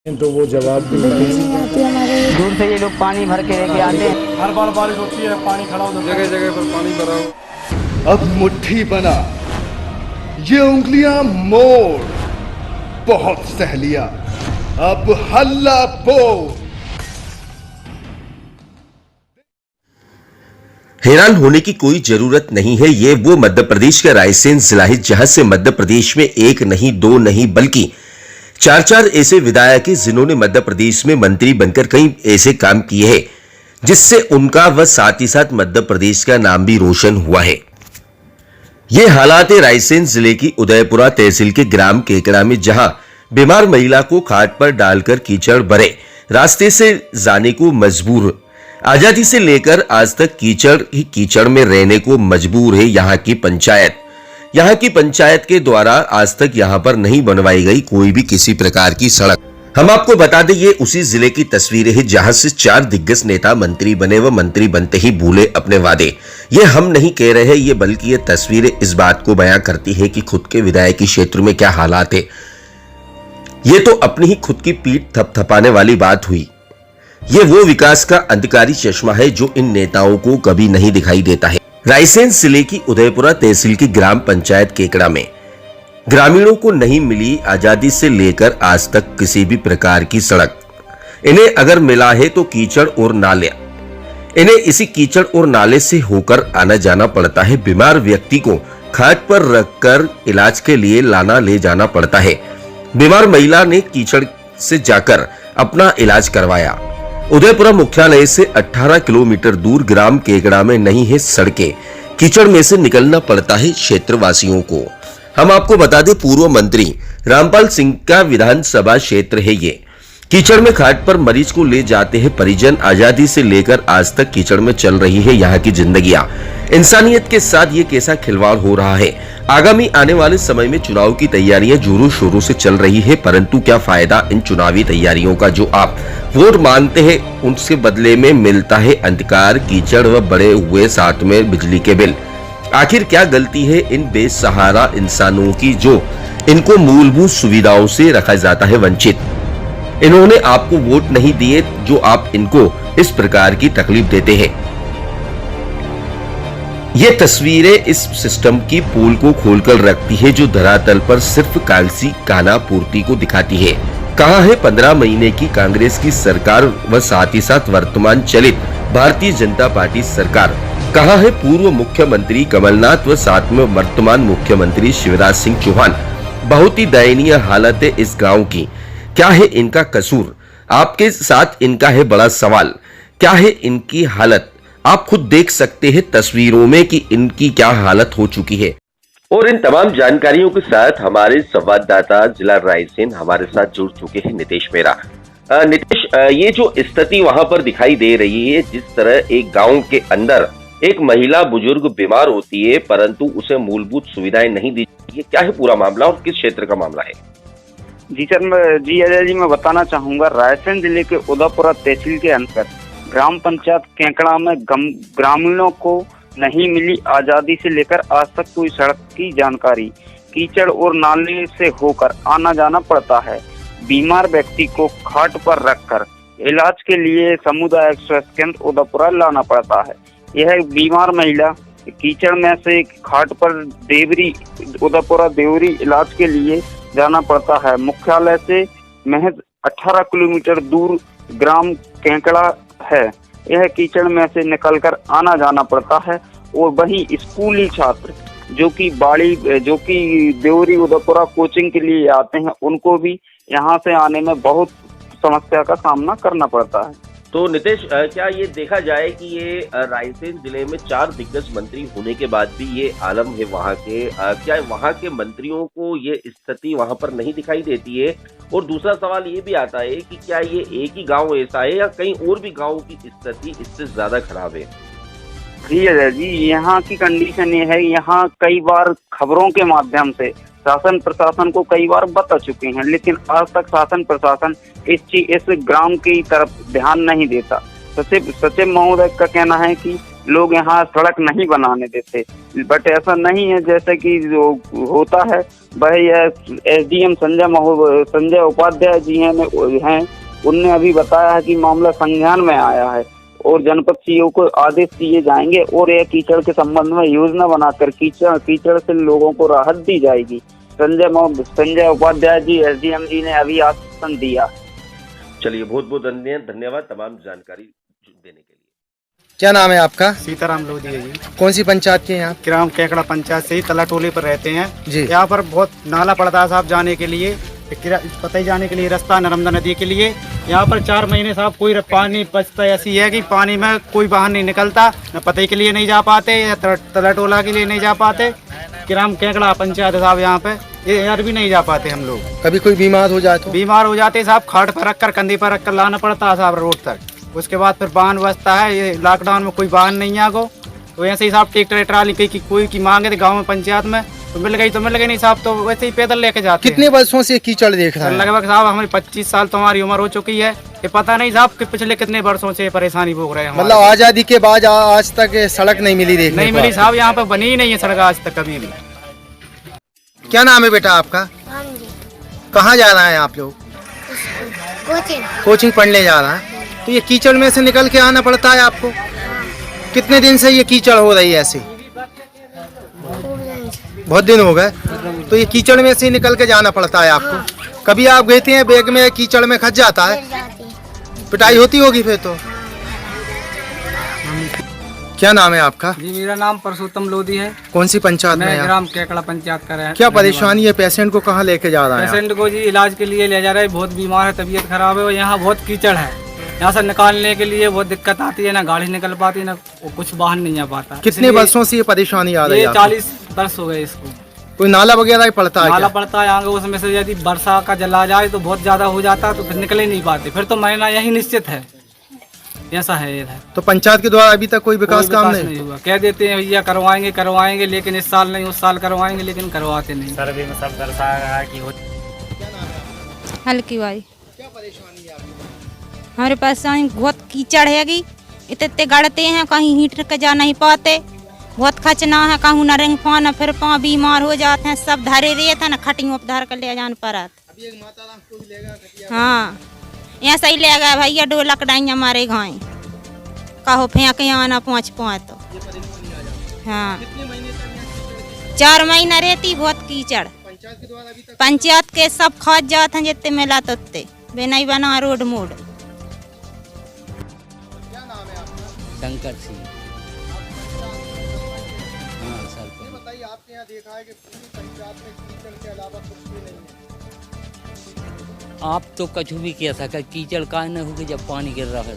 तो वो जवाब भी नहीं आती हमारे। दूर से ये लोग पानी भर के लेके आते हैं। हर बार बारिश होती है, पानी खड़ा हो जाता है, जगह जगह पर पानी भरा हो। अब मुट्ठी बना, ये उंगलियां मोड़, बहुत सह लिया, अब हल्ला बोल। हैरान होने की कोई जरूरत नहीं है। ये वो मध्य प्रदेश का रायसेन जिला है जहां से मध्य प्रदेश में एक नहीं, दो नहीं, बल्कि चार चार ऐसे विधायक हैं जिन्होंने मध्य प्रदेश में मंत्री बनकर कई ऐसे काम किए हैं जिससे उनका व साथ ही साथ मध्य प्रदेश का नाम भी रोशन हुआ है। ये हालात है रायसेन जिले की उदयपुरा तहसील के ग्राम केकड़ा में, जहां बीमार महिला को खाट पर डालकर कीचड़ भरे रास्ते से जाने को मजबूर, आजादी से लेकर आज तक कीचड़ ही कीचड़ में रहने को मजबूर है यहाँ की पंचायत। यहाँ की पंचायत के द्वारा आज तक यहाँ पर नहीं बनवाई गई कोई भी किसी प्रकार की सड़क। हम आपको बता दें ये उसी जिले की तस्वीरें हैं जहां से चार दिग्गज नेता मंत्री बने व मंत्री बनते ही भूले अपने वादे। ये हम नहीं कह रहे हैं, ये बल्कि ये तस्वीरें इस बात को बयां करती है कि खुद के विधायकी क्षेत्र में क्या हालात है। ये तो अपनी ही खुद की पीठ थपथपाने वाली बात हुई। ये वो विकास का अंधकारी चश्मा है जो इन नेताओं को कभी नहीं दिखाई देता है। रायसेन जिले की उदयपुरा तहसील की ग्राम पंचायत केकड़ा में ग्रामीणों को नहीं मिली आजादी से लेकर आज तक किसी भी प्रकार की सड़क। इन्हें अगर मिला है तो कीचड़ और नाले। इन्हें इसी कीचड़ और नाले से होकर आना जाना पड़ता है। बीमार व्यक्ति को खाट पर रखकर इलाज के लिए लाना ले जाना पड़ता है। बीमार महिला ने कीचड़ से जाकर अपना इलाज करवाया। उदयपुरा मुख्यालय से 18 किलोमीटर दूर ग्राम केकड़ा में नहीं है सड़कें। कीचड़ में से निकलना पड़ता है क्षेत्रवासियों को। हम आपको बता दें पूर्व मंत्री रामपाल सिंह का विधानसभा क्षेत्र है ये। कीचड़ में खाट पर मरीज को ले जाते हैं परिजन। आजादी से लेकर आज तक कीचड़ में चल रही है यहाँ की जिंदगियां। इंसानियत के साथ ये कैसा खिलवाड़ हो रहा है। आगामी आने वाले समय में चुनाव की तैयारियां जोरों शोरों से चल रही है, परंतु क्या फायदा इन चुनावी तैयारियों का। जो आप वोट मांगते हैं उनसे बदले में मिलता है अंधकार, कीचड़ व बड़े हुए साथ में बिजली के बिल। आखिर क्या गलती है इन बेसहारा इंसानों की जो इनको मूलभूत सुविधाओं से रखा जाता है वंचित। इन्होंने आपको वोट नहीं दिए जो आप इनको इस प्रकार की तकलीफ देते हैं। ये तस्वीरें इस सिस्टम की पोल को खोलकर रखती है जो धरातल पर सिर्फ कागजी खानापूर्ति को दिखाती है। कहां है 15 महीने की कांग्रेस की सरकार व साथ ही साथ वर्तमान चलित भारतीय जनता पार्टी सरकार। कहां है पूर्व मुख्यमंत्री कमलनाथ व साथ में वर्तमान मुख्यमंत्री शिवराज सिंह चौहान। बहुत ही दयनीय हालत है इस गांव की। क्या है इनका कसूर? आपके साथ इनका है बड़ा सवाल। क्या है इनकी हालत? आप खुद देख सकते हैं तस्वीरों में कि इनकी क्या हालत हो चुकी है। और इन तमाम जानकारियों के साथ हमारे संवाददाता जिला रायसेन हमारे साथ जुड़ चुके हैं नितेश मेहरा। नितेश, ये जो स्थिति वहां पर दिखाई दे रही है, जिस तरह एक गांव के अंदर एक महिला बुजुर्ग बीमार होती है परंतु उसे मूलभूत सुविधाएं नहीं दी जाती है, क्या है पूरा मामला और किस क्षेत्र का मामला है? जी सर, जी अजय जी, मैं बताना चाहूंगा रायसेन जिले के उदयपुरा तहसील के अंतर्गत ग्राम पंचायत केकड़ा में ग्रामीणों को नहीं मिली आजादी से लेकर आज तक कोई सड़क की जानकारी। कीचड़ और नाले से होकर आना जाना पड़ता है। बीमार व्यक्ति को खाट पर रखकर इलाज के लिए समुदाय स्वास्थ्य केंद्र उदयपुरा लाना पड़ता है। यह बीमार महिला कीचड़ में से खाट पर उदयपुरा देवरी इलाज के लिए जाना पड़ता है। मुख्यालय से महज 18 किलोमीटर दूर ग्राम केकड़ा है। यह कीचड़ में से निकलकर आना जाना पड़ता है। और वहीं स्कूली छात्र जो कि देवरी उदयपुरा कोचिंग के लिए आते हैं, उनको भी यहाँ से आने में बहुत समस्या का सामना करना पड़ता है। तो नितेश, क्या ये देखा जाए कि ये रायसेन जिले में चार दिग्गज मंत्री होने के बाद भी ये आलम है वहाँ के, क्या वहाँ के मंत्रियों को ये स्थिति वहाँ पर नहीं दिखाई देती है? और दूसरा सवाल ये भी आता है कि क्या ये एक ही गांव ऐसा है या कहीं और भी गांवों की स्थिति इससे ज्यादा खराब है? जी अजय जी, यहाँ की कंडीशन ये है, यहाँ कई बार खबरों के माध्यम से शासन प्रशासन को कई बार बता चुके हैं, लेकिन आज तक शासन प्रशासन इस ग्राम की तरफ ध्यान नहीं देता। सचिव महोदय का कहना है कि लोग यहाँ सड़क नहीं बनाने देते। बट ऐसा नहीं है जैसे कि जो होता है। वह एसडीएम संजय उपाध्याय जी हैं उनने अभी बताया है कि मामला संज्ञान में आया है और जनपद सीईओ को आदेश दिए जाएंगे और यह कीचड़ के संबंध में योजना बनाकर कीचड़ से लोगों को राहत दी जाएगी। संजय उपाध्याय जी एसडीएम जी ने अभी आश्वासन दिया। चलिए, बहुत बहुत धन्यवाद तमाम जानकारी देने के लिए। क्या नाम है आपका? सीताराम लोधी है जी। कौन सी पंचायत के हैं आप? ग्राम केकड़ा पंचायत से ही तला टोली पर रहते हैं जी। यहाँ पर बहुत नाला पड़ता है साहब जाने के लिए, पतई जाने के लिए रास्ता नर्मदा नदी के लिए। यहाँ पर 4 महीने साहब कोई पानी बचता ऐसी है कि पानी में कोई बाहर नहीं निकलता, न पतई के लिए नहीं जा पाते या तला टोला के लिए नहीं जा पाते। ग्राम केकड़ा पंचायत साहब यहाँ पे यार भी नहीं जा पाते हम लोग। कभी कोई बीमार हो जाए तो? बीमार हो जाते साहब, खाट पर रखकर कंधे पर रखकर लाना पड़ता है साहब रोड तक। उसके बाद फिर वाहन बचता है। ये लॉकडाउन में कोई वाहन नहीं आगो तो ऐसे ही साहब ट्रैक्टर ट्राली कोई की मांगे थे गाँव में पंचायत में तो मिल गई नहीं साहब, तो वैसे ही पैदल लेके जाते। कितने वर्षों से कीचड़ देख रहे हैं? लगभग साहब हमारी 25 साल तो हमारी उम्र हो चुकी है। ये पता नहीं साहब कि पिछले कितने वर्षों से परेशानी भोग रहे हैं। मतलब आजादी के बाद आज तक सड़क नहीं मिली देखने नहीं मिली साहब, यहाँ पे बनी ही नहीं है सड़क आज तक कभी भी। क्या नाम है बेटा आपका? कहाँ जा रहा है आप लोग? कोचिंग पढ़ने जा रहा है। तो ये कीचड़ में से निकल के आना पड़ता है आपको? कितने दिन से ये कीचड़ हो रही है ऐसे? बहुत दिन हो गए। तो ये कीचड़ में से निकल के जाना पड़ता है आपको। कभी आप गए थे बैग में कीचड़ में खच जाता है? पिटाई होती होगी फिर तो। क्या नाम है आपका? जी मेरा नाम परसोत्तम लोधी है। कौन सी पंचायत में? मैं ग्राम केकड़ा पंचायत का है। क्या परेशानी है? पेशेंट को कहाँ लेके जा रहा है? पेशेंट को जी इलाज के लिए ले जा रहे हैं। बहुत बीमार है, तबीयत खराब है और यहाँ बहुत कीचड़ है। यहाँ से निकालने के लिए बहुत दिक्कत आती है, ना गाड़ी निकल पाती ना कुछ बाहर नहीं आ पाता। कितने वर्षों से ये परेशानी आ रही है? 40 वर्ष हो गए इसको। कोई नाला वगैरह पड़ता है? नाला पड़ता है आगे, उसमें से यदि वर्षा का जल आ जाए तो बहुत ज्यादा हो जाता तो फिर निकल ही नहीं पाते, फिर तो मरना यही निश्चित है। ऐसा है इधर। तो पंचायत के द्वारा अभी तक कोई विकास काम नहीं हुआ। कह देते हैं भैया करवाएंगे लेकिन इस साल नहीं उस साल करवाएंगे लेकिन करवाते नहीं। सर्वे में सब दर्शाया गया है कि हल्की वाली हमारे पास बहुत कीचड़ हैगी, इतने गड़ते हैं, कहीं हीटर के जा नहीं पाते, बहुत खचना है, कहूँ न रंग पाना फिर पाँव बीमार हो जाते हैं, सब धरे रहे थे ना खटियों पर धर कर ले जान पड़ा। हाँ ऐसा ही ले गया भैया, ढोलक डाई हमारे गाँव कहो फेंक आना 5 तो। हाँ 4 महीना रहती बहुत कीचड़। पंचायत के सब खाद जाते हैं जितने मिला तो नहीं बना रोड मोड़। शंकर सिंह। हाँ सर बताइए, आपने यहाँ देखा है कि पूरी पंचायत में कीचड़ के अलावा कुछ भी नहीं है। आप तो कछु भी कह सके, कीचड़ का न होगी जब पानी गिर रहा है,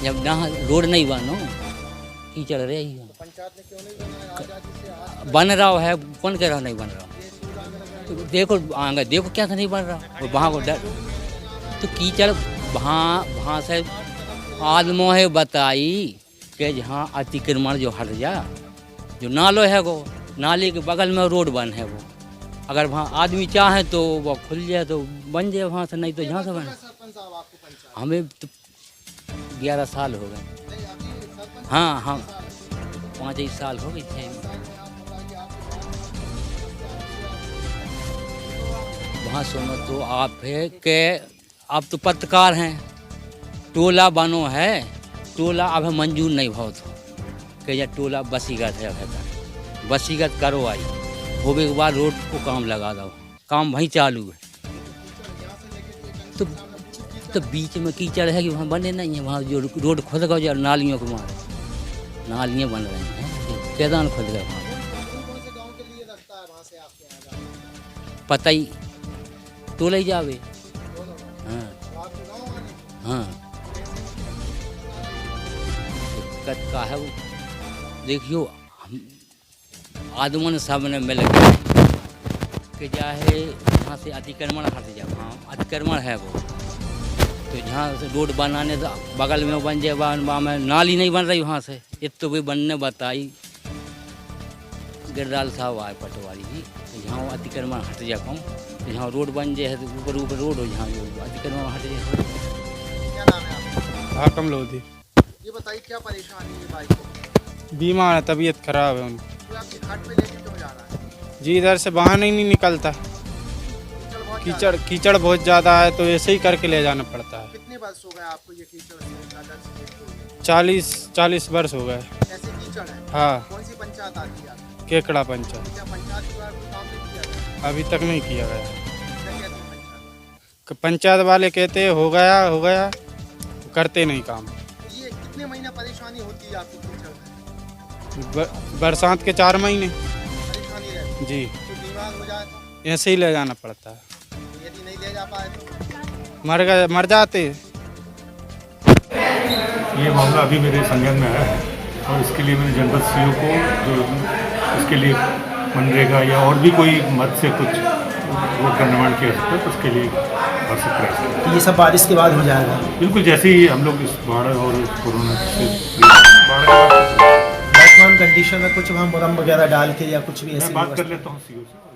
जब ना रोड नहीं बनो कीचड़ रही है। पंचायत ने क्यों नहीं बनाया? आजादी से आज बन रहा है, कौन कह रहा नहीं बन रहा? तो देखो आगे देखो क्या था नहीं बन रहा वहाँ को डर तो कीचड़ वहाँ से आदमों है बताई कि जहाँ अतिक्रमण जो हट जा, जो नालो है वो नाले के बगल में रोड बन है, वो अगर वहाँ आदमी चाहे तो वो खुल जाए तो बन जाए वहाँ से, नहीं तो जहाँ से बने। हमें तो 11 साल हो गए। हाँ हाँ 5 साल हो गए थे। वहाँ सुनो तो आप है कि आप तो पत्रकार हैं, टोला बनो है, टोला अब मंजूर नहीं भाव तो कि यह टोला बसीगत है, बसीगत करो आई होने के बाद रोड को काम लगा दो, काम वहीं चालू है। तो बीच में कीचड़ है कि वहाँ बने नहीं है, वहाँ जो रोड खुद गए जो नालियों को मारे नालियाँ बन रही हैं, मैदान खुद गए वहाँ पता ही टोला ही जावे। हाँ हाँ दिक्कत का है वो, देखियो आदमन सब ने मिल गए कि चाहे वहाँ से अतिक्रमण हट जाए, वहाँ अतिक्रमण है वो, तो जहाँ से रोड बनाने तो बगल में बन जाए, वहाँ में नाली नहीं बन रही, वहाँ से तो भी बनने बताई गिरदाल साहब आए पटवारी जी, तो जहाँ अतिक्रमण हट जाए कम, तो जहाँ रोड बन जाए तो ऊपर रोड हो, जहाँ अतिक्रमण हट जाए। हाकम लोधी। ये बताइए क्या परेशानी है भाई को? बीमार है, तबीयत खराब है उनकी। तो आपकी खाट पे लेके क्यों जा रहा है? जी इधर से बाहर नहीं निकलता, कीचड़ बहुत ज़्यादा है तो ऐसे ही करके ले जाना पड़ता है। कितने वर्ष हो गए आपको ये कीचड़ से? 40 वर्ष हो गए। ऐसे कीचड़ है? हाँ। कौन सी पंचायत आती है आपकी? केकड़ा पंचायत। क्या पंचायत द्वारा कोई काम नहीं किया गया? अभी तक नहीं किया गया। क्या कहती है पंचायत? पंचायत वाले कहते हो गया, करते नहीं काम। ये कितने महीने परेशानी होती है आपको कीचड़ में? बरसात के 4 महीने परेशानी रहती जी। है? तो बीमार हो जाए तो? ऐसे ही ले जाना पड़ता है, यदि नहीं ले जा पाए तो? मर जाते। ये मामला अभी मेरे संज्ञान में आया है और इसके लिए मैंने जनपद सीओ को जो इसके लिए मनरेगा या और भी कोई मद से कुछ रोड का निर्माण किया सकता है तो उसके लिए आवश्यक प्रयास करें। तो ये सब बारिश के बाद हो जाएगा? बिल्कुल, जैसे ही हम लोग इस बाढ़ और कोरोना से वर्तमान कंडीशन में कुछ वहाँ मुरम वगैरह डाल के या कुछ भी मैं ऐसी बात कर लेता हूँ सीओ से।